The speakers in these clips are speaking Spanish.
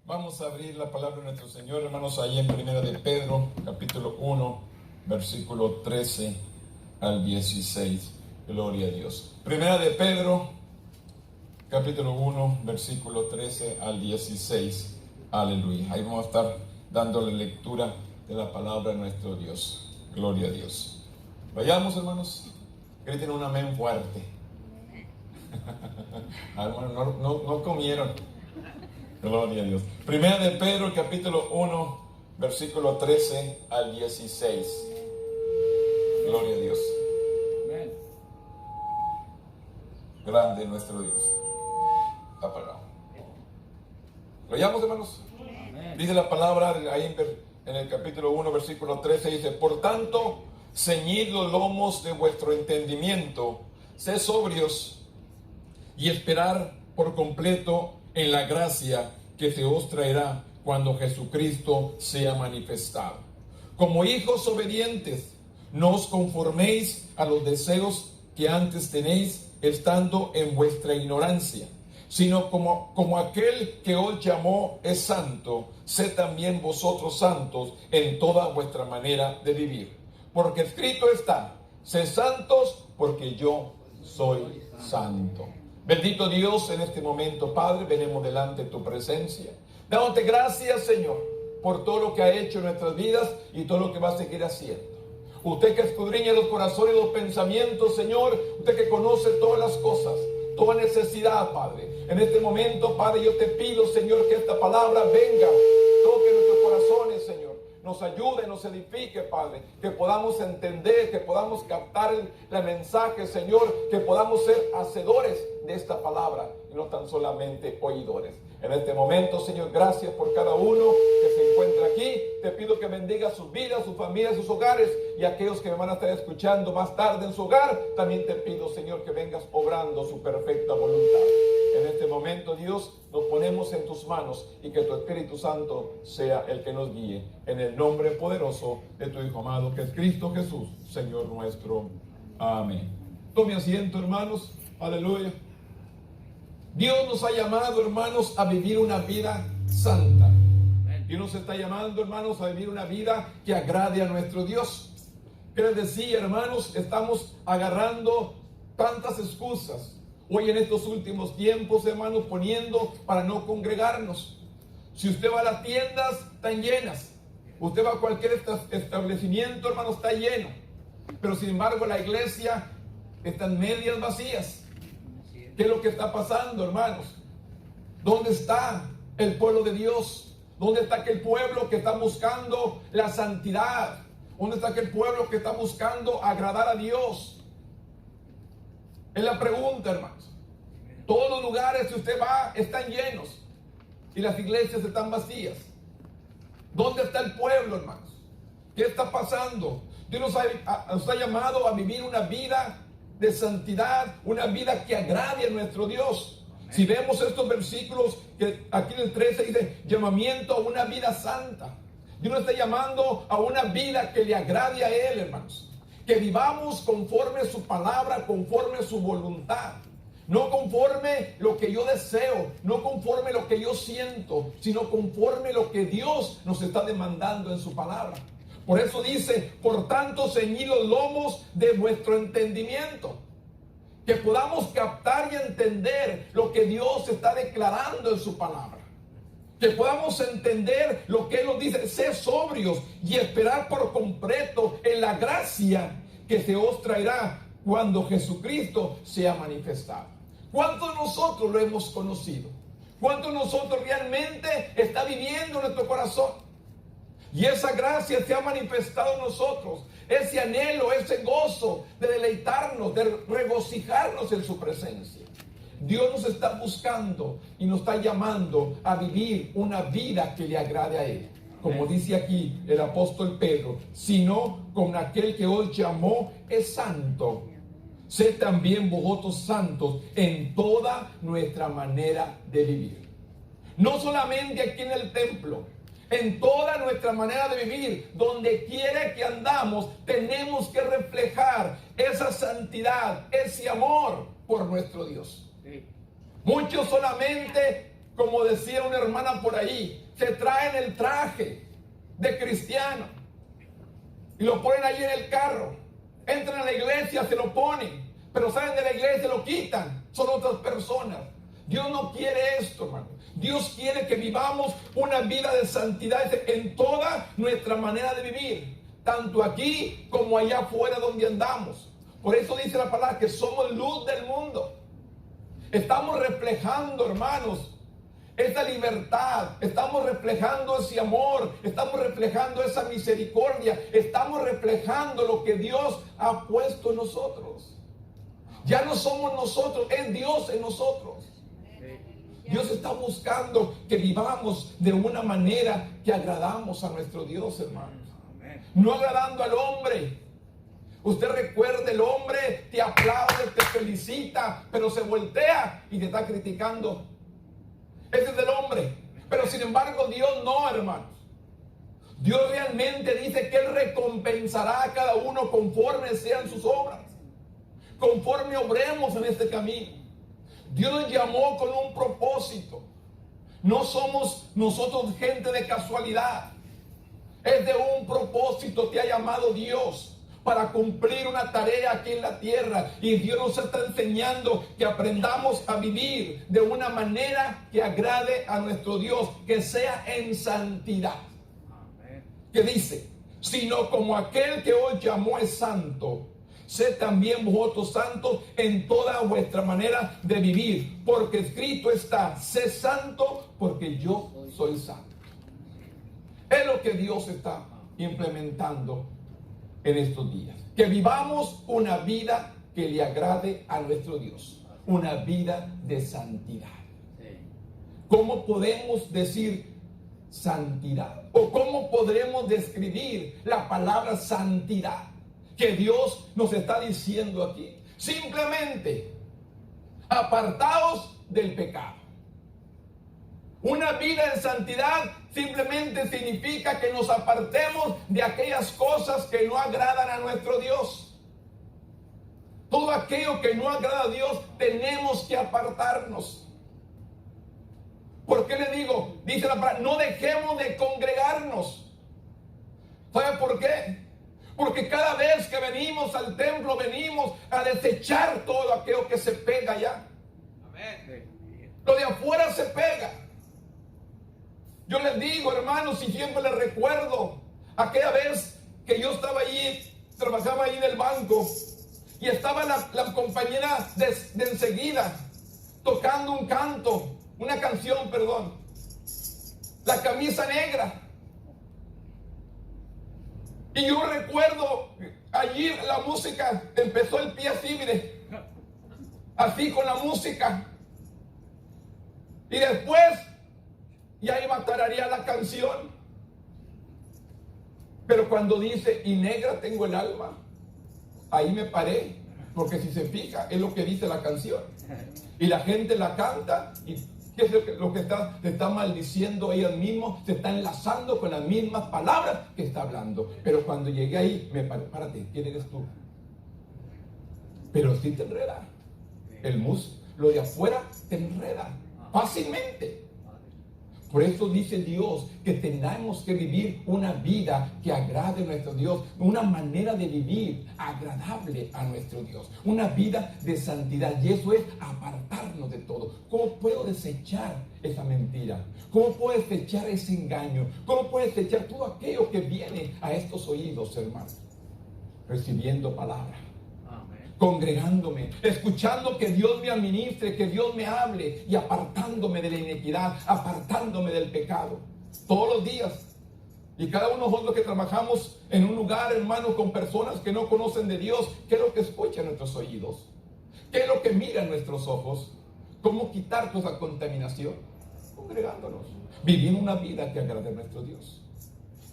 Vamos a abrir la palabra de nuestro Señor, hermanos, ahí en Primera de Pedro, capítulo 1, versículo 13 al 16. Gloria a Dios. Primera de Pedro, capítulo 1, versículo 13 al 16. Aleluya. Ahí vamos a estar dándole lectura de la palabra de nuestro Dios. Gloria a Dios. Vayamos, hermanos. Griten un amén fuerte. Hermanos, no comieron. Gloria a Dios. Primera de Pedro, capítulo 1, versículo 13 al 16. Gloria a Dios. Amén. Grande nuestro Dios. Está parado. ¿Lo llamamos, hermanos? Amén. Dice la palabra ahí en el capítulo 1, versículo 13, dice: por tanto, ceñid los lomos de vuestro entendimiento, sed sobrios y esperar por completo en la gracia que se os traerá cuando Jesucristo sea manifestado. Como hijos obedientes, no os conforméis a los deseos que antes tenéis estando en vuestra ignorancia, sino como aquel que os llamó es santo, sed también vosotros santos en toda vuestra manera de vivir. Porque escrito está: sed santos porque yo soy santo. Bendito Dios, en este momento, Padre, venimos delante de tu presencia, dándote gracias, Señor, por todo lo que ha hecho en nuestras vidas y todo lo que va a seguir haciendo. Usted que escudriña los corazones y los pensamientos, Señor, usted que conoce todas las cosas, toda necesidad, Padre. En este momento, Padre, yo te pido, Señor, que esta palabra venga, toque nuestros corazones, Señor. Nos ayude, nos edifique, Padre, que podamos entender, que podamos captar el mensaje, Señor, que podamos ser hacedores de esta palabra y no tan solamente oidores. En este momento, Señor, gracias por cada uno que se encuentra aquí. Te pido que bendiga sus vidas, sus familias, sus hogares, y aquellos que me van a estar escuchando más tarde en su hogar, también te pido, Señor, que vengas obrando su perfecta voluntad. En este momento, Dios, nos ponemos en tus manos y que tu Espíritu Santo sea el que nos guíe. En el nombre poderoso de tu Hijo amado, que es Cristo Jesús, Señor nuestro. Amén. Tome asiento, hermanos. Aleluya. Dios nos ha llamado, hermanos, a vivir una vida santa. Dios nos está llamando, hermanos, a vivir una vida que agrade a nuestro Dios. ¿Qué les decía, hermanos? Estamos agarrando tantas excusas hoy en estos últimos tiempos, hermanos, poniendo para no congregarnos. Si usted va a las tiendas, están llenas. Usted va a cualquier establecimiento, hermanos, está lleno. Pero sin embargo, la iglesia están medias vacías. ¿Qué es lo que está pasando, hermanos? ¿Dónde está el pueblo de Dios? ¿Dónde está aquel pueblo que está buscando la santidad? ¿Dónde está aquel pueblo que está buscando agradar a Dios? Es la pregunta, hermanos. Todos los lugares que usted va están llenos y las iglesias están vacías. ¿Dónde está el pueblo, hermanos? ¿Qué está pasando? Dios nos ha llamado a vivir una vida de santidad, una vida que agrade a nuestro Dios. Amén. Si vemos estos versículos, que aquí en el 13 dice llamamiento a una vida santa. Dios nos está llamando a una vida que le agrade a Él, hermanos. Que vivamos conforme su palabra, conforme su voluntad. No conforme lo que yo deseo, no conforme lo que yo siento, sino conforme lo que Dios nos está demandando en su palabra. Por eso dice: por tanto, ceñid los lomos de vuestro entendimiento. Que podamos captar y entender lo que Dios está declarando en su palabra. Que podamos entender lo que Él nos dice: sed sobrios y esperar por completo en la gracia que se os traerá cuando Jesucristo sea manifestado. ¿Cuántos de nosotros lo hemos conocido? ¿Cuántos de nosotros realmente está viviendo en nuestro corazón? Y esa gracia se ha manifestado en nosotros. Ese anhelo, ese gozo de deleitarnos, de regocijarnos en su presencia. Dios nos está buscando y nos está llamando a vivir una vida que le agrade a Él. Como dice aquí el apóstol Pedro: sino con aquel que os llamó es santo, sed también vosotros santos en toda nuestra manera de vivir. No solamente aquí en el templo, en toda nuestra manera de vivir, donde quiera que andamos, tenemos que reflejar esa santidad, ese amor por nuestro Dios. Sí. Muchos solamente como decía una hermana por ahí, se traen el traje de cristiano y lo ponen ahí en el carro. Entran a la iglesia, se lo ponen, pero salen de la iglesia, lo quitan. Son otras personas. Dios no quiere esto, hermano. Dios quiere que vivamos una vida de santidad en toda nuestra manera de vivir, tanto aquí como allá afuera donde andamos. Por eso dice la palabra que somos luz del mundo. Estamos reflejando, hermanos, esa libertad, estamos reflejando ese amor, estamos reflejando esa misericordia, estamos reflejando lo que Dios ha puesto en nosotros. Ya no somos nosotros, es Dios en nosotros. Dios está buscando que vivamos de una manera que agradamos a nuestro Dios, hermanos. No agradando al hombre. Usted recuerda, el hombre te aplaude, te felicita, pero se voltea y te está criticando. Ese es del hombre. Pero sin embargo Dios no, hermanos. Dios realmente dice que Él recompensará a cada uno conforme sean sus obras, conforme obremos en este camino. Dios nos llamó con un propósito. No somos nosotros gente de casualidad. Es de un propósito. Te ha llamado Dios para cumplir una tarea aquí en la tierra. Y Dios nos está enseñando que aprendamos a vivir de una manera que agrade a nuestro Dios, que sea en santidad. Que dice, sino como aquel que os llamó es santo, sed también vosotros santos en toda vuestra manera de vivir, porque escrito está, sé santo porque yo soy santo. Es lo que Dios está implementando en estos días. Que vivamos una vida que le agrade a nuestro Dios, una vida de santidad. ¿Cómo podemos decir santidad? ¿O cómo podremos describir la palabra santidad que Dios nos está diciendo aquí? Simplemente, apartaos del pecado. Una vida en santidad simplemente significa que nos apartemos de aquellas cosas que no agradan a nuestro Dios. Todo aquello que no agrada a Dios, tenemos que apartarnos. ¿Por qué le digo? Dice la palabra, no dejemos de congregarnos. ¿Sabe por qué? Porque cada vez que venimos al templo, venimos a desechar todo aquello que se pega allá. Amén. Lo de afuera se pega. Yo les digo, hermanos, y siempre les recuerdo aquella vez que yo estaba allí, trabajaba ahí en el banco, y estaba la compañera de enseguida tocando un canto, una canción, perdón, La Camisa Negra. Y yo recuerdo allí la música, empezó el pie así, mire, así con la música. Y después ya iba a tararear la canción. Pero cuando dice, y negra tengo el alma, ahí me paré. Porque si se fija, es lo que dice la canción. Y la gente la canta y ¿qué es lo que está maldiciendo ellos mismos? Se está enlazando con las mismas palabras que está hablando. Pero cuando llegué ahí, me paré, párate, ¿quién eres tú? Pero sí te enreda. Lo de afuera te enreda fácilmente. Por eso dice Dios que tenemos que vivir una vida que agrade a nuestro Dios, una manera de vivir agradable a nuestro Dios, una vida de santidad. Y eso es apartarnos de todo. ¿Cómo puedo desechar esa mentira? ¿Cómo puedo desechar ese engaño? ¿Cómo puedo desechar todo aquello que viene a estos oídos, hermanos? Recibiendo palabra, congregándome, escuchando que Dios me administre, que Dios me hable y apartándome de la iniquidad, apartándome del pecado. Todos los días. Y cada uno de nosotros que trabajamos en un lugar, hermano, con personas que no conocen de Dios, ¿qué es lo que escuchan nuestros oídos? ¿Qué es lo que miran nuestros ojos? ¿Cómo quitar toda esa contaminación? Congregándonos, viviendo una vida que agrade a nuestro Dios,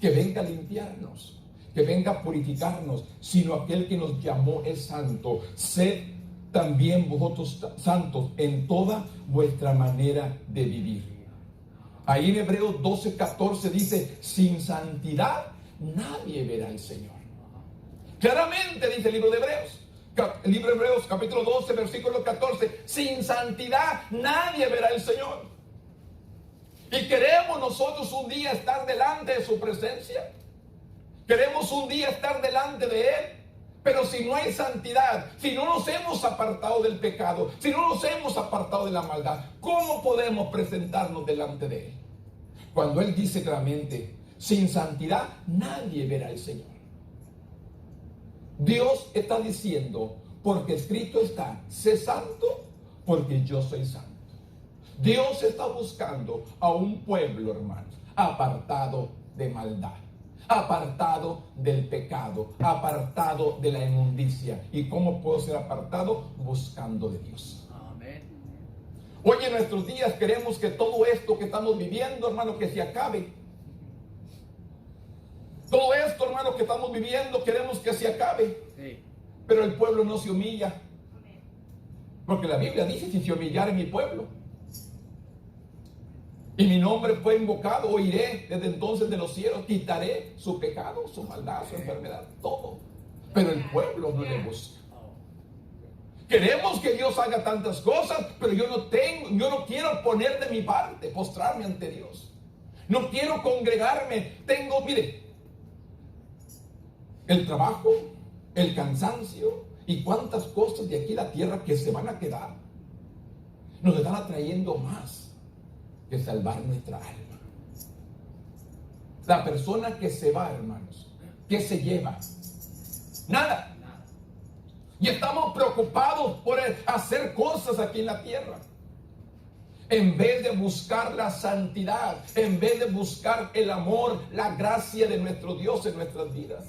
que venga a limpiarnos, que venga a purificarnos, sino aquel que nos llamó es santo. Sed también vosotros santos en toda vuestra manera de vivir. Ahí en Hebreos 12:14 dice, sin santidad nadie verá al Señor. Claramente dice el libro de Hebreos. El libro de Hebreos capítulo 12 versículo 14. Sin santidad nadie verá al Señor. Y queremos nosotros un día estar delante de su presencia. Queremos un día estar delante de Él. Pero si no hay santidad, si no nos hemos apartado del pecado, si no nos hemos apartado de la maldad, ¿cómo podemos presentarnos delante de Él? Cuando Él dice claramente, sin santidad nadie verá al Señor. Dios está diciendo, porque escrito está, sé santo, porque yo soy santo. Dios está buscando a un pueblo, hermanos, apartado de maldad, apartado del pecado, apartado de la inmundicia. ¿Y cómo puedo ser apartado? Buscando de Dios. Amén. Hoy en nuestros días queremos que todo esto que estamos viviendo, hermano, que se acabe. Todo esto, hermano, que estamos viviendo, queremos que se acabe. Sí. Pero el pueblo no se humilla. Porque la Biblia dice, si se humillara mi pueblo y mi nombre fue invocado, oiré desde entonces de los cielos, quitaré su pecado, su maldad, su enfermedad, todo. Pero el pueblo no le busca. Queremos que Dios haga tantas cosas, pero yo no quiero poner de mi parte, postrarme ante Dios. No quiero congregarme. Mire, el trabajo, el cansancio y cuántas cosas de aquí la tierra que se van a quedar, nos están atrayendo más que salvar nuestra alma. La persona que se va, hermanos, ¿qué se lleva? Nada. Y estamos preocupados por hacer cosas aquí en la tierra, en vez de buscar la santidad, en vez de buscar el amor, la gracia de nuestro Dios en nuestras vidas.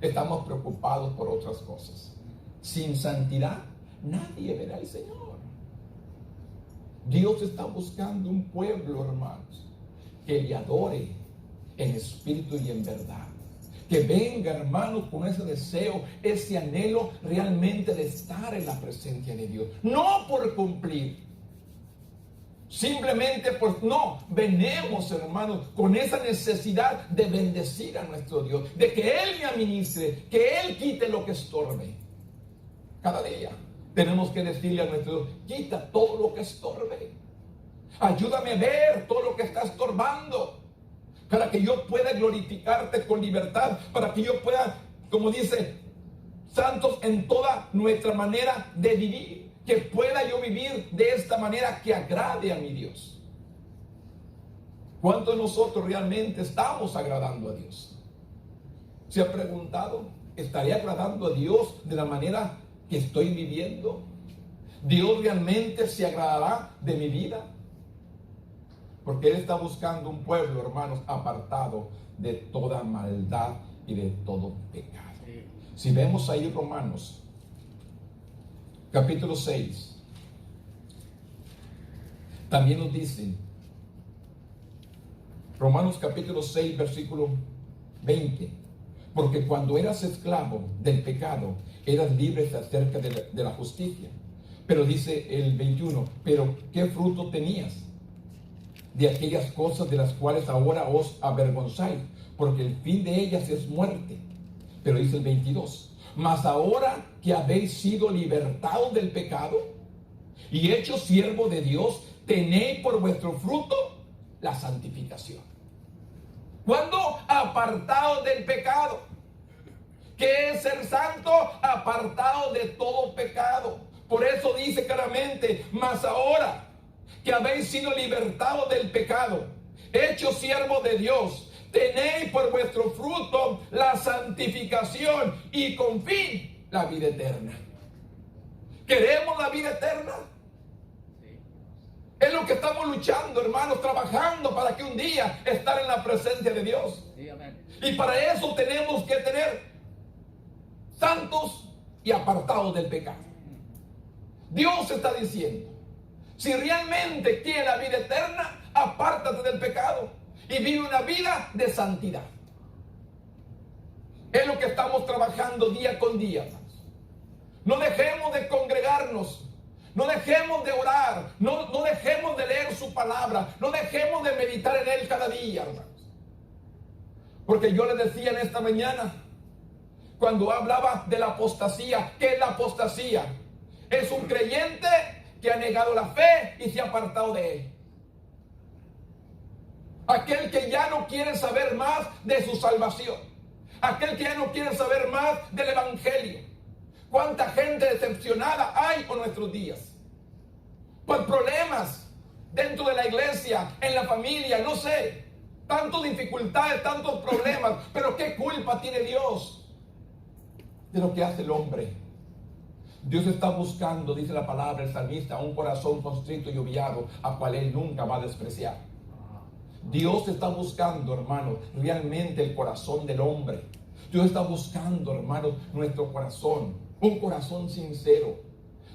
Estamos preocupados por otras cosas. Sin santidad nadie verá al Señor. Dios está buscando un pueblo, hermanos, que le adore en espíritu y en verdad. Que venga, hermanos, con ese deseo, ese anhelo realmente de estar en la presencia de Dios. No por cumplir. Simplemente venimos, hermanos, con esa necesidad de bendecir a nuestro Dios, de que Él me administre, que Él quite lo que estorbe. Cada día tenemos que decirle a nuestro Dios, quita todo lo que estorbe. Ayúdame a ver todo lo que está estorbando, para que yo pueda glorificarte con libertad, para que yo pueda, como dice, santos en toda nuestra manera de vivir. Que pueda yo vivir de esta manera que agrade a mi Dios. ¿Cuántos de nosotros realmente estamos agradando a Dios? ¿Se ha preguntado? ¿Estaré agradando a Dios de la manera que estoy viviendo? ¿Dios realmente se agradará de mi vida? Porque Él está buscando un pueblo, hermanos, apartado de toda maldad y de todo pecado. Si vemos ahí Romanos capítulo 6, también nos dicen, Romanos capítulo 6, versículo 20, porque cuando eras esclavo del pecado, eras libre acerca de la justicia. Pero dice el 21, pero ¿qué fruto tenías de aquellas cosas de las cuales ahora os avergonzáis? Porque el fin de ellas es muerte. Pero dice el 22, mas ahora que habéis sido libertados del pecado y hechos siervos de Dios, tenéis por vuestro fruto la santificación. ¿Cuándo? Apartados del pecado. ¿Qué es ser santo? Apartado de todo pecado. Por eso dice claramente, mas ahora que habéis sido libertados del pecado, hechos siervos de Dios, tenéis por vuestro fruto la santificación y con fin la vida eterna. ¿Queremos la vida eterna? Sí. Es lo que estamos luchando, hermanos, trabajando para que un día estar en la presencia de Dios. Sí, amén. Y para eso tenemos que tener santos y apartados del pecado. Dios está diciendo, si realmente quieres la vida eterna, apártate del pecado y vive una vida de santidad. Es lo que estamos trabajando día con día, hermanos. No dejemos de congregarnos, no dejemos de orar, no dejemos de leer su palabra, no dejemos de meditar en él cada día, hermanos. Porque yo les decía en esta mañana, cuando hablaba de la apostasía, ¿qué es la apostasía? Es un creyente que ha negado la fe y se ha apartado de él. aquel que ya no quiere saber más de su salvación, aquel que ya no quiere saber más del evangelio. ¿Cuánta gente decepcionada hay por nuestros días? Por problemas dentro de la iglesia, en la familia, no sé. Tantas dificultades, tantos problemas. Pero ¿qué culpa tiene Dios de lo que hace el hombre? Dios está buscando, dice la palabra, el salmista, un corazón constrito y humillado, a cual Él nunca va a despreciar. Dios está buscando, hermanos, realmente el corazón del hombre. Dios está buscando, hermanos, nuestro corazón, un corazón sincero.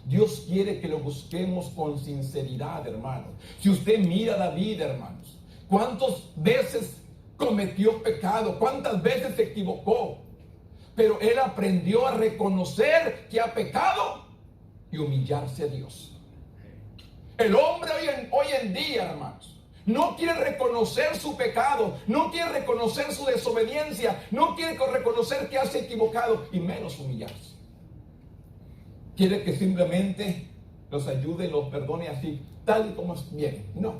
Dios quiere que lo busquemos con sinceridad, hermanos. Si usted mira a David, hermanos, ¿cuántas veces cometió pecado? ¿Cuántas veces se equivocó? Pero él aprendió a reconocer que ha pecado y humillarse a Dios. El hombre hoy en día, hermanos, no quiere reconocer su pecado, no quiere reconocer su desobediencia, no quiere reconocer que ha se equivocado y menos humillarse. Quiere que simplemente los ayude, los perdone así, tal y como viene. No,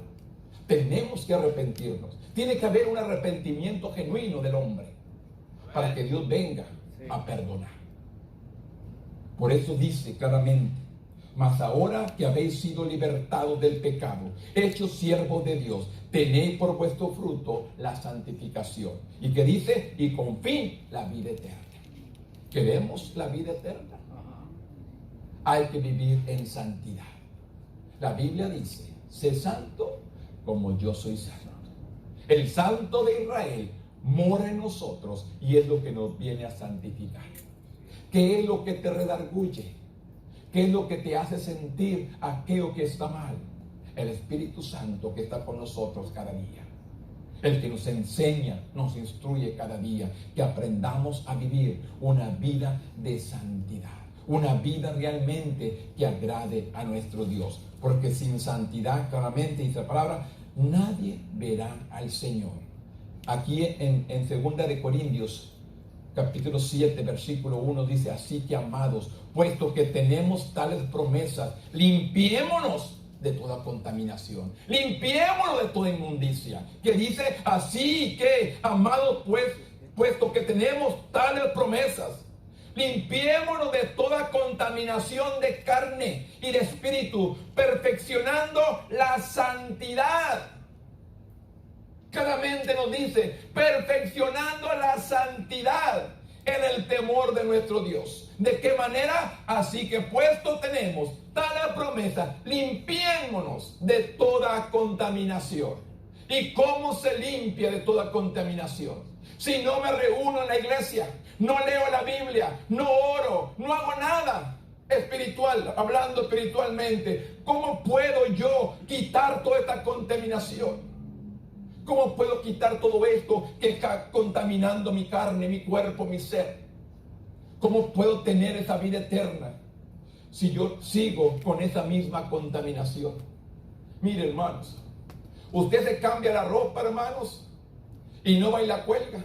tenemos que arrepentirnos. Tiene que haber un arrepentimiento genuino del hombre para que Dios venga a perdonar. Por eso dice claramente: mas ahora que habéis sido libertados del pecado, hechos siervos de Dios, tenéis por vuestro fruto la santificación. Y que dice, y con fin la vida eterna. ¿Queremos la vida eterna? Hay que vivir en santidad. La Biblia dice: sé santo como yo soy santo. El Santo de Israel mora en nosotros y es lo que nos viene a santificar. ¿Qué es lo que te redarguye? ¿Qué es lo que te hace sentir aquello que está mal? El Espíritu Santo que está con nosotros cada día. El que nos enseña, nos instruye cada día, que aprendamos a vivir una vida de santidad. Una vida realmente que agrade a nuestro Dios. Porque sin santidad, claramente dice la palabra, nadie verá al Señor. Aquí en 2 de Corintios, capítulo 7, versículo 1, dice: así que, amados, puesto que tenemos tales promesas, limpiémonos de toda contaminación, limpiémonos de toda inmundicia. Que dice: así que, amados, puesto que tenemos tales promesas, limpiémonos de toda contaminación de carne y de espíritu, perfeccionando la santidad. Claramente nos dice: perfeccionando la santidad en el temor de nuestro Dios. ¿De qué manera? Así que, puesto tenemos tal promesa, limpiémonos de toda contaminación. ¿Y cómo se limpia de toda contaminación? Si no me reúno en la iglesia, no leo la Biblia, no oro, no hago nada espiritual, hablando espiritualmente, ¿cómo puedo yo quitar toda esta contaminación? ¿Cómo puedo quitar todo esto que está contaminando mi carne, mi cuerpo, mi ser? ¿Cómo puedo tener esa vida eterna si yo sigo con esa misma contaminación? Mire, hermanos, usted se cambia la ropa, hermanos, y no va y la cuelga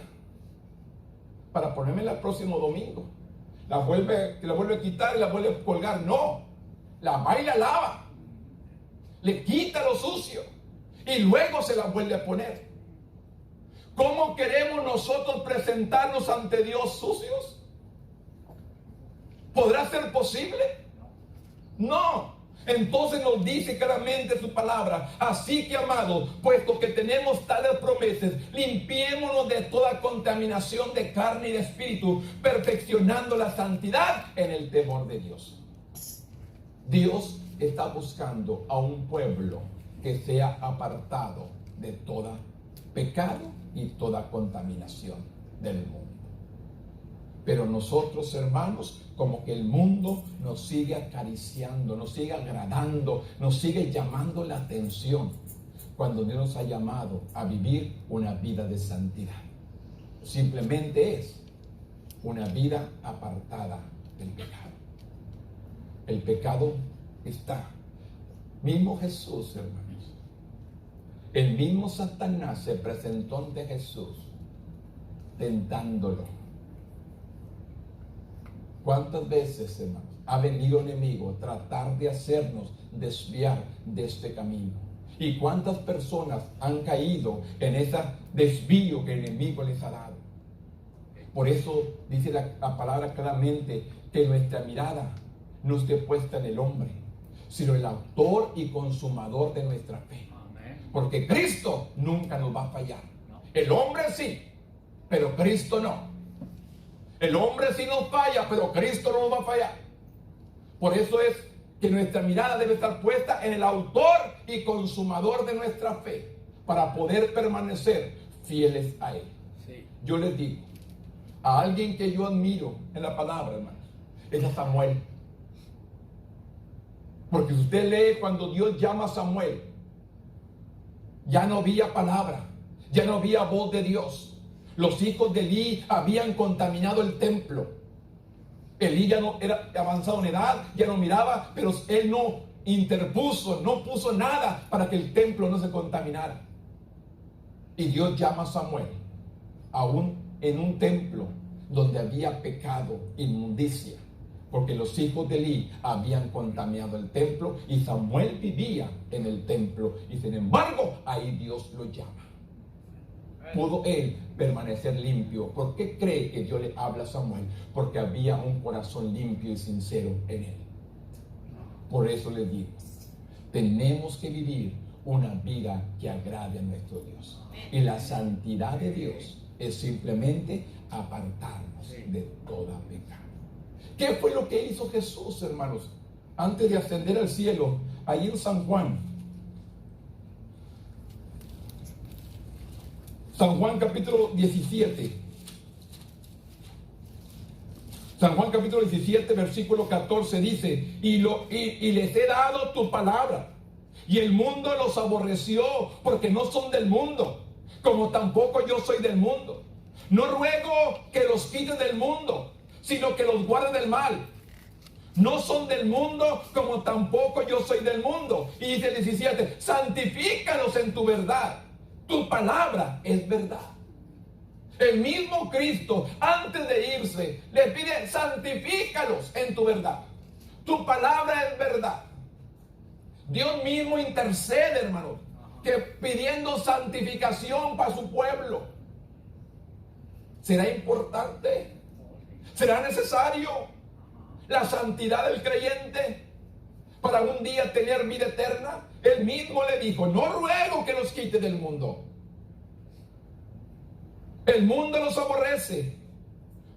para ponérmela el próximo domingo. La vuelve a quitar y la vuelve a colgar. No, la va y la lava, le quita lo sucio y luego se la vuelve a poner. ¿Cómo queremos nosotros presentarnos ante Dios sucios? ¿Podrá ser posible? No. Entonces nos dice claramente su palabra: así que, amados, puesto que tenemos tales promesas, limpiémonos de toda contaminación de carne y de espíritu, perfeccionando la santidad en el temor de Dios. Dios está buscando a un pueblo que sea apartado de todo pecado y toda contaminación del mundo. Pero nosotros, hermanos, como que el mundo nos sigue acariciando, nos sigue agradando, nos sigue llamando la atención, cuando Dios nos ha llamado a vivir una vida de santidad. Simplemente es una vida apartada del pecado. El pecado está. Mismo Jesús, hermanos. El mismo Satanás se presentó ante Jesús, tentándolo. ¿Cuántas veces, hermanos, ha venido el enemigo a tratar de hacernos desviar de este camino? ¿Y cuántas personas han caído en ese desvío que el enemigo les ha dado? Por eso dice la palabra claramente que nuestra mirada no esté puesta en el hombre, sino el autor y consumador de nuestra fe. Porque Cristo nunca nos va a fallar. El hombre sí, pero Cristo no. El hombre sí nos falla, pero Cristo no nos va a fallar. Por eso es que nuestra mirada debe estar puesta en el autor y consumador de nuestra fe, para poder permanecer fieles a Él. Sí. Yo les digo, a alguien que yo admiro en la palabra, hermanos, es a Samuel. Porque si usted lee cuando Dios llama a Samuel, ya no había palabra, ya no había voz de Dios. Los hijos de Elí habían contaminado el templo. Elí ya no era avanzado en edad, ya no miraba, pero él no interpuso, no puso nada para que el templo no se contaminara. Y Dios llama a Samuel, aún en un templo donde había pecado, inmundicia, porque los hijos de Elí habían contaminado el templo y Samuel vivía en el templo. Y sin embargo, ahí Dios lo llama. ¿Pudo él permanecer limpio? ¿Por qué cree que Dios le habla a Samuel? Porque había un corazón limpio y sincero en él. Por eso les digo, tenemos que vivir una vida que agrade a nuestro Dios. Y la santidad de Dios es simplemente apartarnos de toda pecado. ¿Qué fue lo que hizo Jesús, hermanos? Antes de ascender al cielo, allí en San Juan. San Juan capítulo 17. San Juan capítulo 17, versículo 14 dice, y les he dado tu palabra, y el mundo los aborreció, porque no son del mundo, como tampoco yo soy del mundo. No ruego que los quites del mundo, sino que los guarde del mal. No son del mundo, como tampoco yo soy del mundo. Y dice el 17, santifícalos en tu verdad. Tu palabra es verdad. El mismo Cristo, antes de irse, le pide, santifícalos en tu verdad. Tu palabra es verdad. Dios mismo intercede, hermano, que pidiendo santificación para su pueblo. ¿Será importante? ¿Será necesario la santidad del creyente para un día tener vida eterna? Él mismo le dijo, no ruego que los quite del mundo. El mundo los aborrece,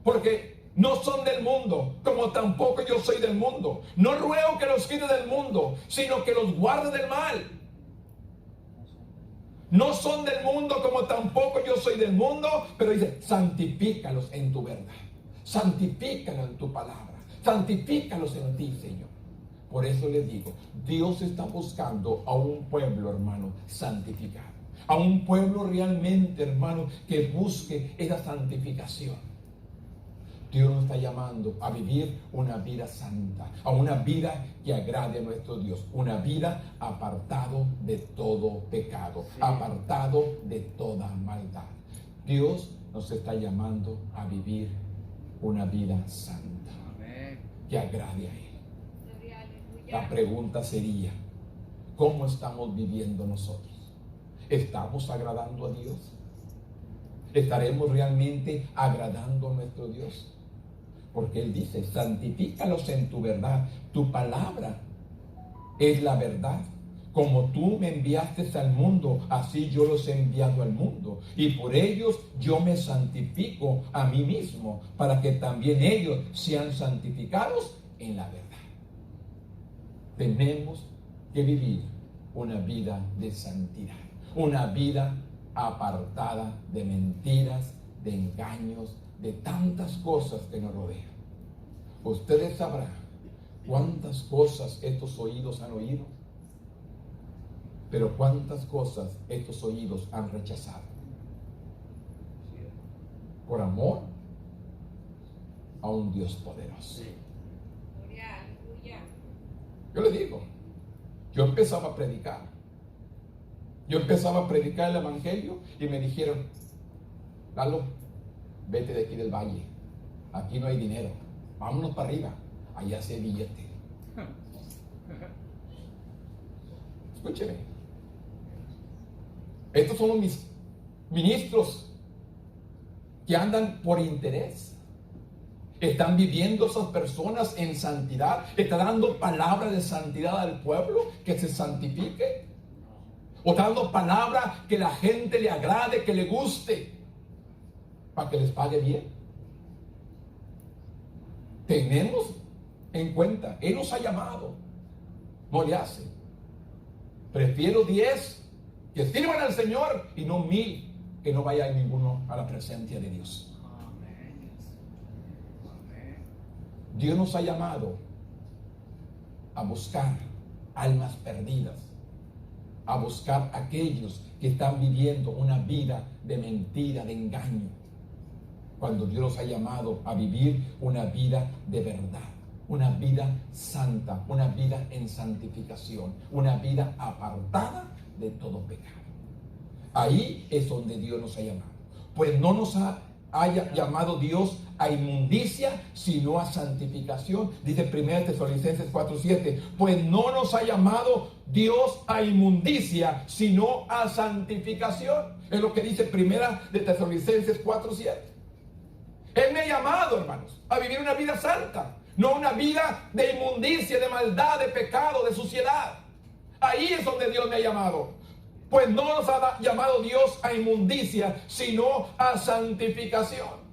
porque no son del mundo, como tampoco yo soy del mundo. No ruego que los quite del mundo, sino que los guarde del mal. No son del mundo, como tampoco yo soy del mundo, pero dice, santifícalos en tu verdad. Santifícalos en tu palabra. Santifícalos en ti, Señor. Por eso les digo, Dios está buscando a un pueblo, hermano, santificado. A un pueblo realmente, hermano, que busque esa santificación. Dios nos está llamando a vivir una vida santa, a una vida que agrade a nuestro Dios, una vida apartado de todo pecado, apartado de toda maldad. Dios nos está llamando a vivir una vida santa, que agrade a Él. La pregunta sería, ¿cómo estamos viviendo nosotros? ¿Estamos agradando a Dios? ¿Estaremos realmente agradando a nuestro Dios? Porque Él dice, santifícalos en tu verdad. Tu palabra es la verdad. Como tú me enviaste al mundo, así yo los he enviado al mundo. Y por ellos yo me santifico a mí mismo, para que también ellos sean santificados en la verdad. Tenemos que vivir una vida de santidad, una vida apartada de mentiras, de engaños, de tantas cosas que nos rodean. Ustedes sabrán cuántas cosas estos oídos han oído, pero cuántas cosas estos oídos han rechazado. Por amor a un Dios poderoso. Yo le digo, yo empezaba a predicar. Yo empezaba a predicar el evangelio y me dijeron, Lalo, vete de aquí del valle. Aquí no hay dinero. Vámonos para arriba. Allá se billete. Escúcheme. Estos son mis ministros que andan por interés. ¿Están viviendo esas personas en santidad? ¿Está dando palabra de santidad al pueblo que se santifique? ¿O está dando palabra que la gente le agrade, que le guste, para que les pague bien? Tenemos en cuenta, Él nos ha llamado, no le hace. Prefiero 10 que sirvan al Señor y no 1000 que no vaya ninguno a la presencia de Dios. Dios nos ha llamado a buscar almas perdidas, a buscar aquellos que están viviendo una vida de mentira, de engaño, cuando Dios nos ha llamado a vivir una vida de verdad, una vida santa, una vida en santificación, una vida apartada de todo pecado. Ahí es donde Dios nos ha llamado. Pues no nos haya llamado Dios a inmundicia, sino a santificación. Dice 1 Tesalonicenses 4:7. Pues no nos ha llamado Dios a inmundicia, sino a santificación. Es lo que dice 1 Tesalonicenses 4:7. Él me ha llamado, hermanos, a vivir una vida santa, no una vida de inmundicia, de maldad, de pecado, de suciedad. Ahí es donde Dios me ha llamado. Pues no nos ha llamado Dios a inmundicia, sino a santificación.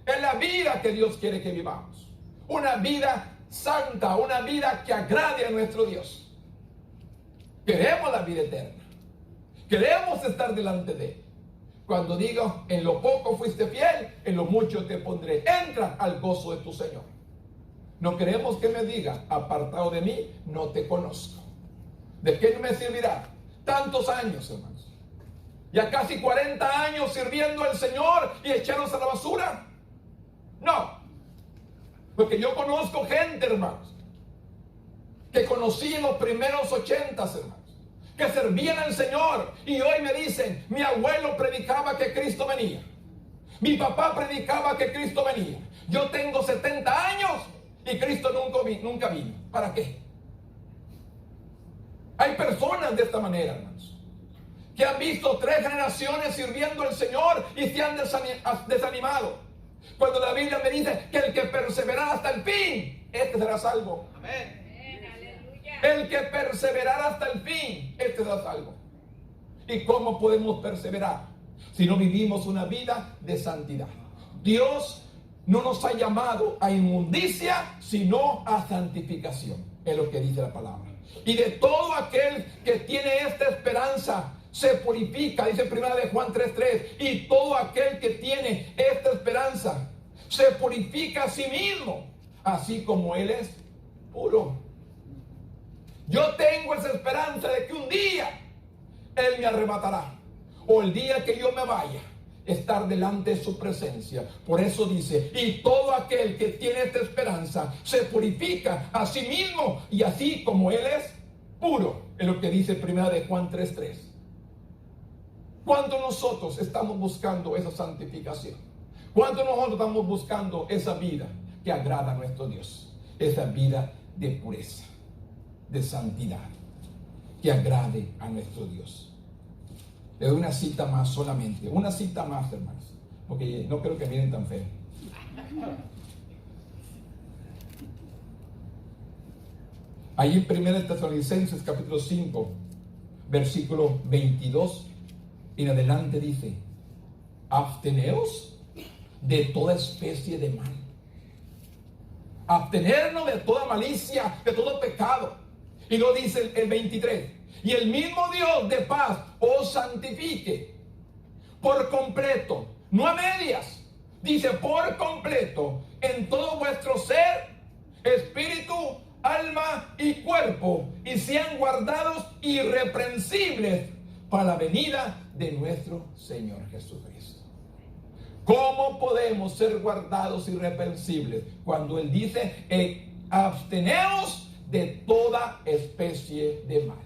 Es la vida que Dios quiere que vivamos. Una vida santa, una vida que agrade a nuestro Dios. Queremos la vida eterna. Queremos estar delante de Él. Cuando digo, en lo poco fuiste fiel, en lo mucho te pondré. Entra al gozo de tu Señor. No queremos que me diga, apartado de mí, no te conozco. ¿De qué me servirá tantos años, hermanos? Ya casi 40 años sirviendo al Señor y echarnos a la basura. No. Porque yo conozco gente, hermanos, que conocí en los primeros 80, hermanos, que servían al Señor y hoy me dicen, mi abuelo predicaba que Cristo venía. Mi papá predicaba que Cristo venía. Yo tengo 70 años y Cristo nunca vino. ¿Para qué? Hay personas de esta manera, hermanos, que han visto 3 generaciones sirviendo al Señor y se han desanimado. Cuando la Biblia me dice que el que perseverará hasta el fin, este será salvo. Amén. El que perseverará hasta el fin, este será salvo. ¿Y cómo podemos perseverar si no vivimos una vida de santidad? Dios no nos ha llamado a inmundicia, sino a santificación. Es lo que dice la palabra. Y de todo aquel que tiene esta esperanza se purifica, dice 1 Juan 3:3. Y todo aquel que tiene esta esperanza se purifica a sí mismo, así como Él es puro. Yo tengo esa esperanza de que un día Él me arrebatará, o el día que yo me vaya, estar delante de su presencia. Por eso dice, y todo aquel que tiene esta esperanza se purifica a sí mismo, y así como Él es puro. Es lo que dice 1 Juan 3:3. ¿Cuánto nosotros estamos buscando esa santificación? ¿Cuánto nosotros estamos buscando esa vida que agrada a nuestro Dios? Esa vida de pureza, de santidad, que agrade a nuestro Dios. Le doy una cita más solamente, una cita más, hermanos, porque no creo que miren tan feo. Ahí en 1 Tesalonicenses capítulo 5, versículo 22 en adelante dice, absteneos de toda especie de mal. Abstenernos de toda malicia, de todo pecado. Y lo dice el 23. Y el mismo Dios de paz os santifique por completo, no a medias. Dice por completo, en todo vuestro ser, espíritu, alma y cuerpo, y sean guardados irreprensibles para la venida de nuestro Señor Jesucristo. ¿Cómo podemos ser guardados irreprensibles? Cuando Él dice, absteneos de toda especie de mal.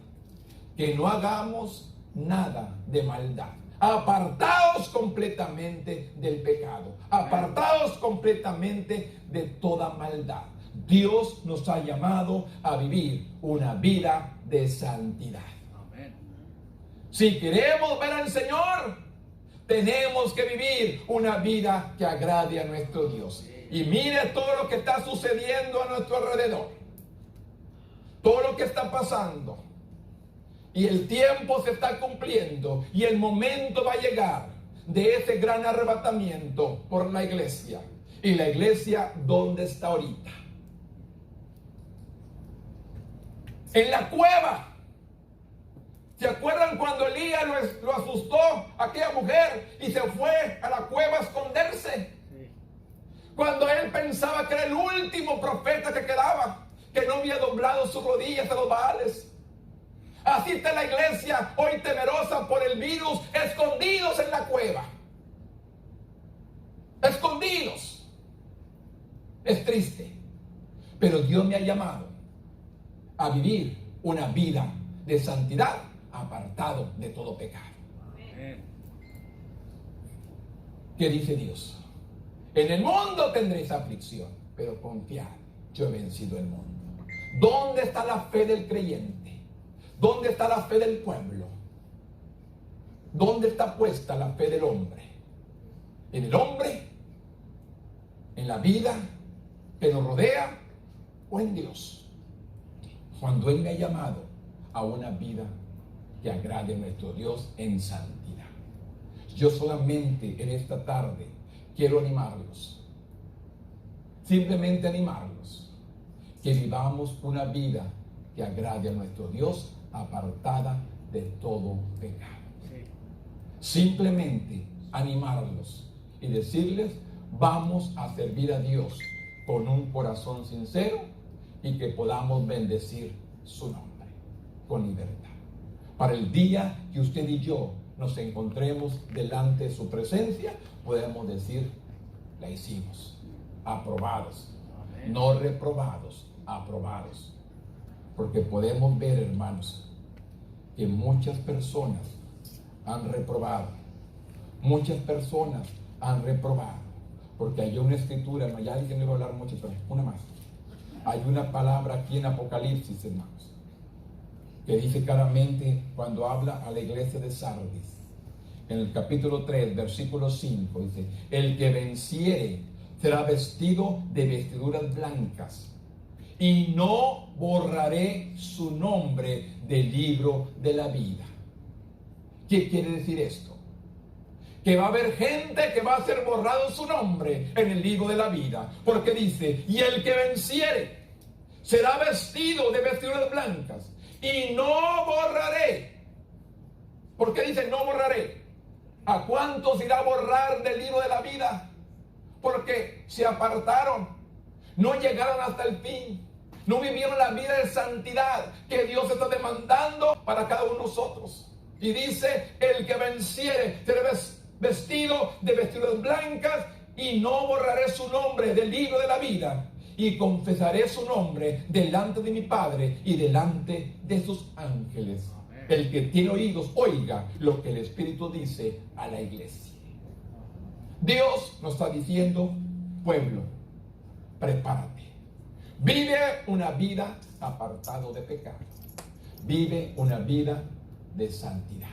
Que no hagamos nada de maldad. Apartados completamente del pecado. Apartados completamente de toda maldad. Dios nos ha llamado a vivir una vida de santidad. Si queremos ver al Señor, tenemos que vivir una vida que agrade a nuestro Dios. Y mire todo lo que está sucediendo a nuestro alrededor. Todo lo que está pasando. Y el tiempo se está cumpliendo. Y el momento va a llegar de ese gran arrebatamiento por la iglesia. Y la iglesia, ¿dónde está ahorita? En la cueva. ¿Se acuerdan cuando Elías lo asustó a aquella mujer y se fue a la cueva a esconderse? Sí. Cuando él pensaba que era el último profeta que quedaba, que no había doblado sus rodillas a los Baales. Así está la iglesia hoy temerosa por el virus, escondidos en la cueva. Escondidos. Es triste, pero Dios me ha llamado a vivir una vida de santidad, apartado de todo pecado. Amén. ¿Qué dice Dios? En el mundo tendréis aflicción, pero confiad, yo he vencido el mundo. ¿Dónde está la fe del creyente? ¿Dónde está la fe del pueblo? ¿Dónde está puesta la fe del hombre? ¿En el hombre? ¿En la vida que nos rodea? ¿O en Dios? Cuando Él me ha llamado a una vida que agrade a nuestro Dios en santidad. Yo solamente en esta tarde quiero animarlos. Simplemente animarlos. Que vivamos una vida que agrade a nuestro Dios, apartada de todo pecado. Sí. Simplemente animarlos y decirles, vamos a servir a Dios con un corazón sincero y que podamos bendecir su nombre con libertad. Para el día que usted y yo nos encontremos delante de su presencia, podemos decir, la hicimos. Aprobados. Amén. No reprobados, aprobados. Porque podemos ver, hermanos, que muchas personas han reprobado. Muchas personas han reprobado. Porque hay una escritura, no, ya alguien me va a hablar mucho, pero una más. Hay una palabra aquí en Apocalipsis, hermanos, que dice claramente cuando habla a la iglesia de Sardis, en el capítulo 3, versículo 5, dice, el que venciere será vestido de vestiduras blancas, y no borraré su nombre del libro de la vida. ¿Qué quiere decir esto? Que va a haber gente que va a ser borrado su nombre en el libro de la vida, porque dice, y el que venciere será vestido de vestiduras blancas, y no borraré. ¿Por qué dice no borraré? ¿A cuántos irá a borrar del libro de la vida? Porque se apartaron, no llegaron hasta el fin, no vivieron la vida de santidad que Dios está demandando para cada uno de nosotros. Y dice, el que venciere será vestido de vestiduras blancas, y no borraré su nombre del libro de la vida, y confesaré su nombre delante de mi Padre y delante de sus ángeles. Amén. El que tiene oídos, oiga lo que el Espíritu dice a la iglesia. Dios nos está diciendo, pueblo, prepárate. Vive una vida apartado de pecado. Vive una vida de santidad.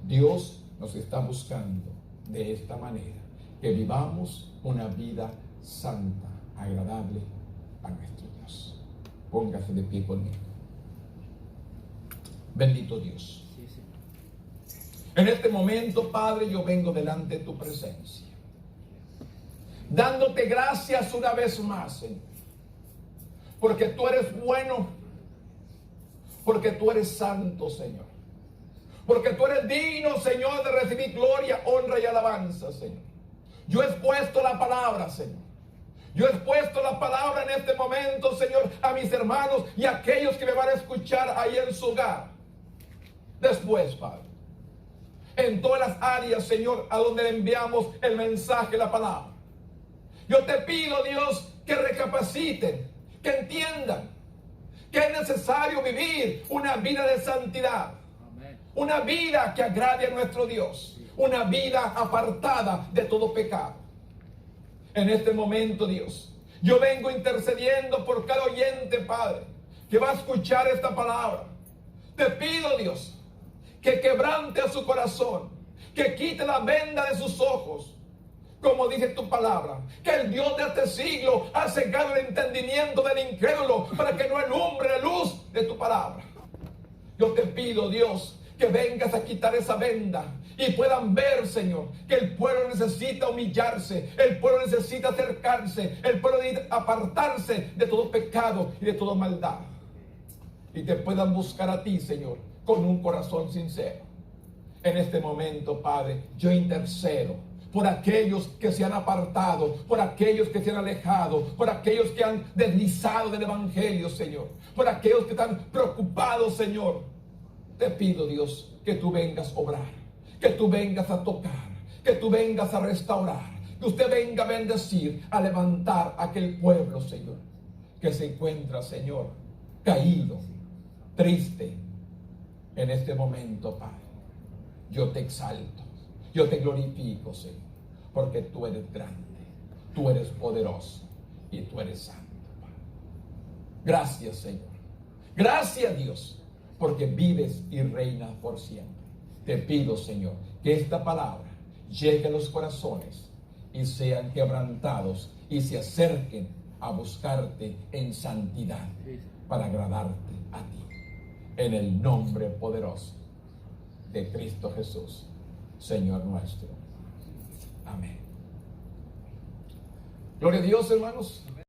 Dios nos está buscando de esta manera, que vivamos una vida santa, agradable a nuestro Dios. Póngase de pie conmigo. Bendito Dios. En este momento, Padre, yo vengo delante de tu presencia, dándote gracias una vez más, Señor, porque tú eres bueno, porque tú eres santo, Señor, porque tú eres digno, Señor, de recibir gloria, honra y alabanza, Señor. Yo he expuesto la palabra, Señor. Yo he expuesto la palabra en este momento, Señor, a mis hermanos y a aquellos que me van a escuchar ahí en su hogar. Después, Padre, en todas las áreas, Señor, a donde enviamos el mensaje, la palabra, yo te pido, Dios, que recapaciten, que entiendan que es necesario vivir una vida de santidad. Amén. Una vida que agrade a nuestro Dios. Una vida apartada de todo pecado. En este momento, Dios, yo vengo intercediendo por cada oyente, Padre, que va a escuchar esta palabra. Te pido, Dios, que quebrante a su corazón, que quite la venda de sus ojos, como dice tu palabra, que el Dios de este siglo ha cegado el entendimiento del incrédulo para que no alumbre la luz de tu palabra. Yo te pido, Dios, que vengas a quitar esa venda y puedan ver, Señor, que el pueblo necesita humillarse, el pueblo necesita acercarse, el pueblo necesita apartarse de todo pecado y de toda maldad. Y te puedan buscar a ti, Señor, con un corazón sincero. En este momento, Padre, yo intercedo por aquellos que se han apartado, por aquellos que se han alejado, por aquellos que han deslizado del Evangelio, Señor, por aquellos que están preocupados, Señor. Te pido, Dios, que tú vengas a obrar, que tú vengas a tocar, que tú vengas a restaurar, que usted venga a bendecir, a levantar a aquel pueblo, Señor, que se encuentra, Señor, caído, triste en este momento, Padre. Yo te exalto, yo te glorifico, Señor, porque tú eres grande, tú eres poderoso y tú eres santo, Padre. Gracias, Señor. Gracias, Dios, porque vives y reinas por siempre. Te pido, Señor, que esta palabra llegue a los corazones y sean quebrantados y se acerquen a buscarte en santidad para agradarte a ti. En el nombre poderoso de Cristo Jesús, Señor nuestro. Amén. Gloria a Dios, hermanos.